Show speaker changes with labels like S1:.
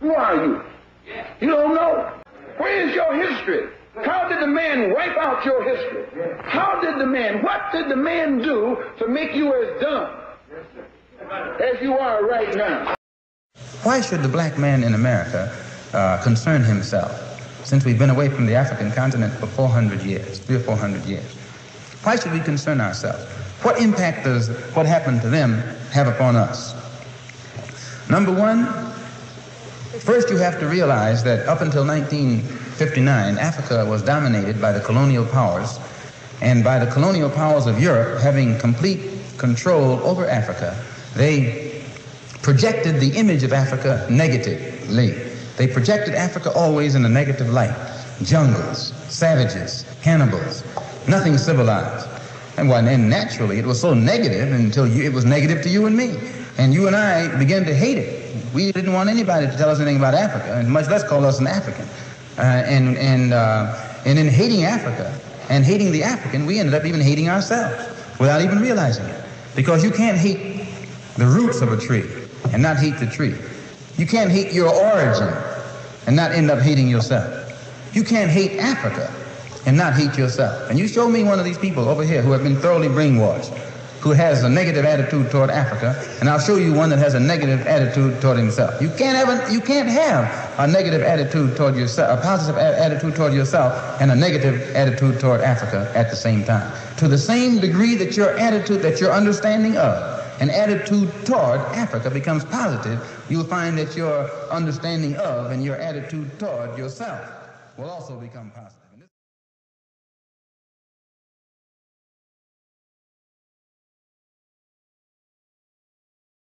S1: Who are you? You don't know. Where is your history? How did the man wipe out your history? What did the man do to make you as dumb as you are right now?
S2: Why should the black man in America concern himself, since we've been away from the African continent for 400 years, 300 or 400 years? Why should we concern ourselves? What impact does what happened to them have upon us? Number one, first you have to realize that up until 1959, Africa was dominated by the colonial powers, and by the colonial powers of Europe having complete control over Africa, they projected the image of Africa negatively. They projected Africa always in a negative light. Jungles, savages, cannibals, nothing civilized. And naturally it was so negative until it was negative to you and me. And you and I began to hate it. We didn't want anybody to tell us anything about Africa, and much less call us an African. And in hating Africa and hating the African, we ended up even hating ourselves without even realizing it. Because you can't hate the roots of a tree and not hate the tree. You can't hate your origin and not end up hating yourself. You can't hate Africa and not hate yourself. And you show me one of these people over here who have been thoroughly brainwashed, who has a negative attitude toward Africa, and I'll show you one that has a negative attitude toward himself. You can't have a negative attitude toward yourself, a positive attitude toward yourself, and a negative attitude toward Africa at the same time. To the same degree that your attitude, that your understanding of an attitude toward Africa becomes positive, you'll find that your understanding of and your attitude toward yourself will also become positive.